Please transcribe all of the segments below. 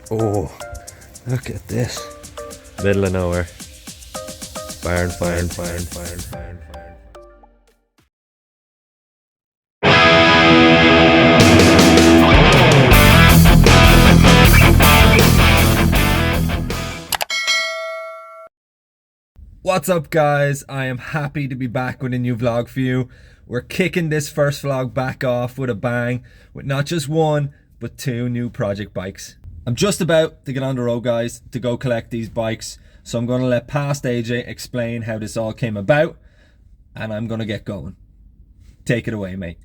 Oh, look at this. Middle of nowhere. Barn. What's up guys? I am happy to be back with a new vlog for you. We're kicking this first vlog back off with a bang, with not just one, but two new project bikes. I'm just about to get on the road guys to go collect these bikes, so I'm going to let past AJ explain how this all came about, and I'm going to get going. Take it away, mate.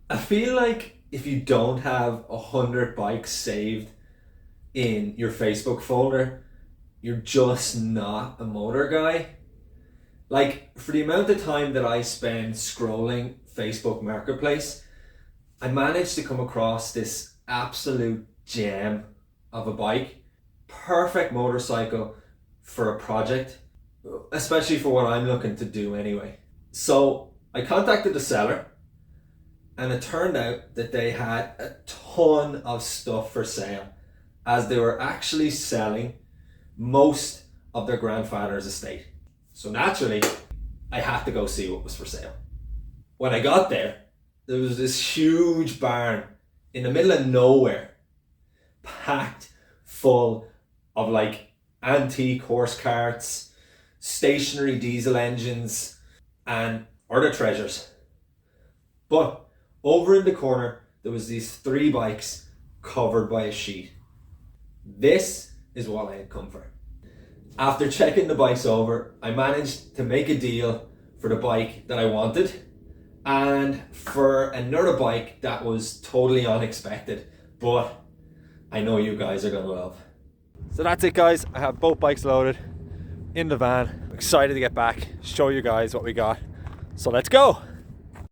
I feel like if you don't have 100 bikes saved in your Facebook folder, you're just not a motor guy. Like, for the amount of time that I spend scrolling Facebook Marketplace, I managed to come across this absolute gem of a bike. Perfect motorcycle for a project, especially for what I'm looking to do anyway. So I contacted the seller, and it turned out that they had a ton of stuff for sale, as they were actually selling most of their grandfather's estate. So naturally, I had to go see what was for sale. When I got there, there was this huge barn in the middle of nowhere, packed full of like antique horse carts, stationary diesel engines, and other treasures. But over in the corner, there was these 3 bikes covered by a sheet. This is what I had come for. After checking the bikes over, I managed to make a deal for the bike that I wanted and for another bike that was totally unexpected, but I know you guys are gonna love. So that's it guys, I have both bikes loaded in the van. I'm excited to get back, show you guys what we got. So let's go.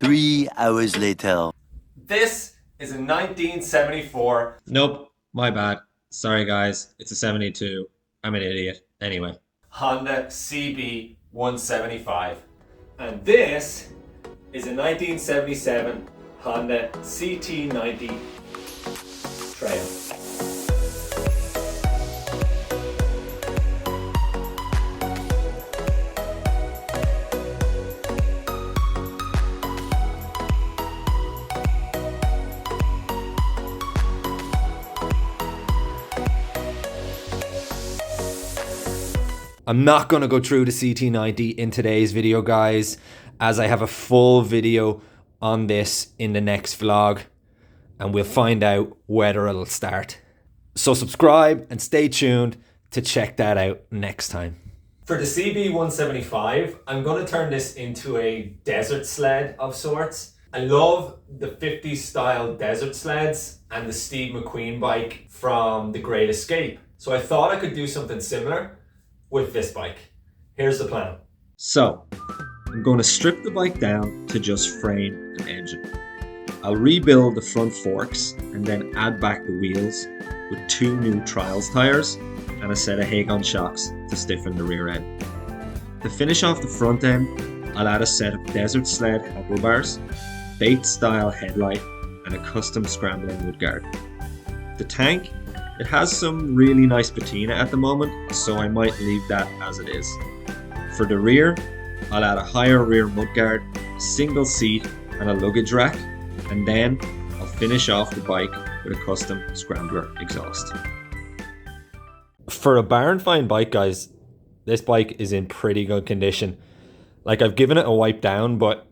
3 hours later. This is a 1974. Nope, my bad. Sorry guys, it's a 72. I'm an idiot. Anyway. Honda CB175. And this is a 1977 Honda CT90 Trail. I'm not going to go through the CT90 in today's video guys, as I have a full video on this in the next vlog, and we'll find out whether it'll start. So subscribe and stay tuned to check that out next time. For the CB175, I'm going to turn this into a desert sled of sorts. I love the 50s style desert sleds and the Steve McQueen bike from The Great Escape. So I thought I could do something similar with this bike. Here's the plan. So, I'm going to strip the bike down to just frame and engine. I'll rebuild the front forks and then add back the wheels with 2 new trials tires and a set of Hagon shocks to stiffen the rear end. To finish off the front end, I'll add a set of desert sled handlebars, Bates style headlight, and a custom scrambling woodguard. The tank, it has some really nice patina at the moment, so I might leave that as it is. For the rear, I'll add a higher rear mudguard, a single seat and a luggage rack, and then I'll finish off the bike with a custom scrambler exhaust. For a barn find bike guys, this bike is in pretty good condition. Like, I've given it a wipe down, but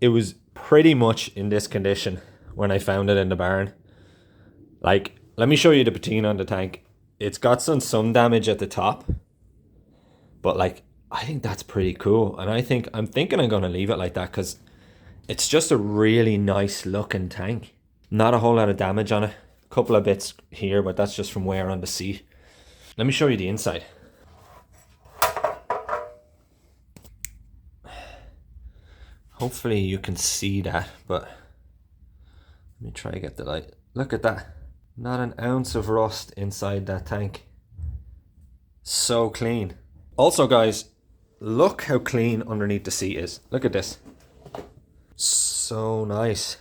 it was pretty much in this condition when I found it in the barn. Like, let me show you the patina on the tank. It's got some damage at the top, but like, I think that's pretty cool. And I'm thinking I'm going to leave it like that because it's just a really nice looking tank. Not a whole lot of damage on it. A couple of bits here, but that's just from wear on the seat. Let me show you the inside. Hopefully you can see that, but let me try to get the light. Look at that. Not an ounce of rust inside that tank. So clean. Also guys, look how clean underneath the seat is. Look at this. So nice.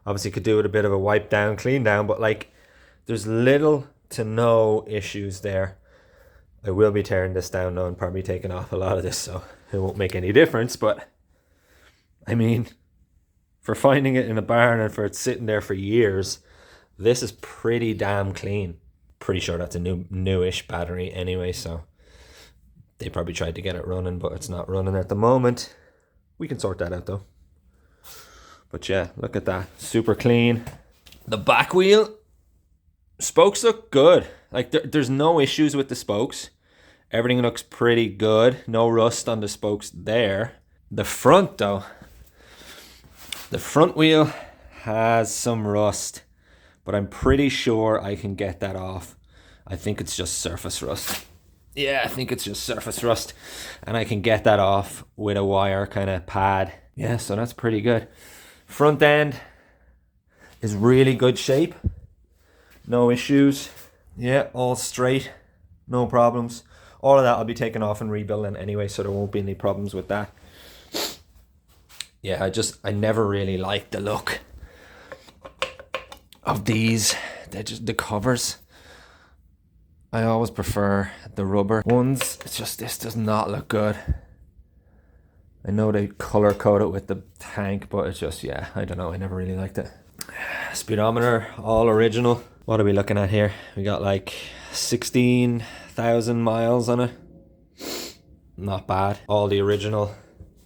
Obviously could do with a bit of a wipe down, clean down, but like, there's little to no issues there. I will be tearing this down now and probably taking off a lot of this, so it won't make any difference. But I mean, for finding it in a barn and for it sitting there for years, this is pretty damn clean. Pretty sure that's a newish battery anyway, so they probably tried to get it running, but it's not running at the moment. We can sort that out though. But yeah, look at that, super clean. The back wheel spokes look good. Like there's no issues with the spokes. Everything looks pretty good. No rust on the spokes there. The front though, the front wheel has some rust, but I'm pretty sure I can get that off. I think it's just surface rust. Yeah, I think it's just surface rust, and I can get that off with a wire kind of pad. Yeah, so that's pretty good. Front end is really good shape. No issues. Yeah, all straight. No problems. All of that I'll be taking off and rebuilding anyway, so there won't be any problems with that. Yeah, I never really liked the look of these. They're just the covers. I always prefer the rubber ones. It's just, this does not look good. I know they color code it with the tank, but it's just, yeah, I don't know. I never really liked it. Speedometer, all original. What are we looking at here? We got like 16,000 miles on it. Not bad. All the original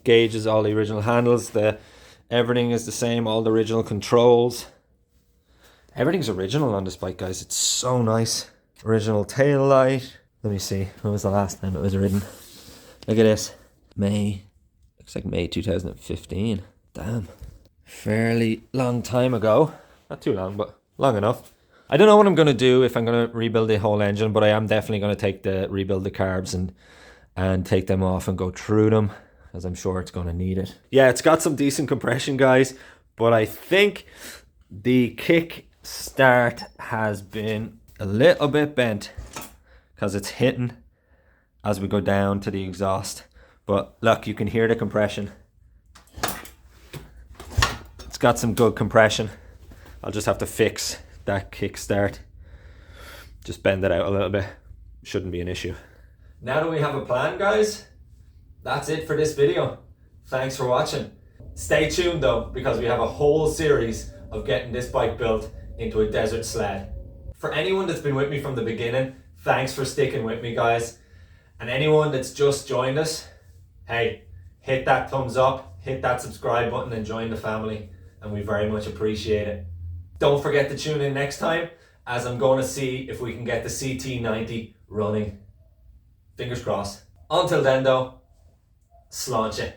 gauges, all the original handles. Everything is the same, all the original controls. Everything's original on this bike, guys. It's so nice. Original tail light. Let me see. When was the last time it was ridden? Look at this. May. Looks like May 2015. Damn. Fairly long time ago. Not too long, but long enough. I don't know what I'm going to do if I'm going to rebuild the whole engine, but I am definitely going to rebuild the carbs and take them off and go through them, as I'm sure it's going to need it. Yeah, it's got some decent compression, guys, but I think the kick start has been a little bit bent because it's hitting as we go down to the exhaust. But look, you can hear the compression. It's got some good compression. I'll just have to fix that kickstart. Just bend it out a little bit. Shouldn't be an issue. Now that we have a plan, guys, that's it for this video. Thanks for watching. Stay tuned though, because we have a whole series of getting this bike built into a desert sled. For anyone that's been with me from the beginning, thanks for sticking with me, guys. And anyone that's just joined us, hey, hit that thumbs up, hit that subscribe button and join the family, and we very much appreciate it. Don't forget to tune in next time, as I'm going to see if we can get the CT90 running. Fingers crossed. Until then though, sláinte.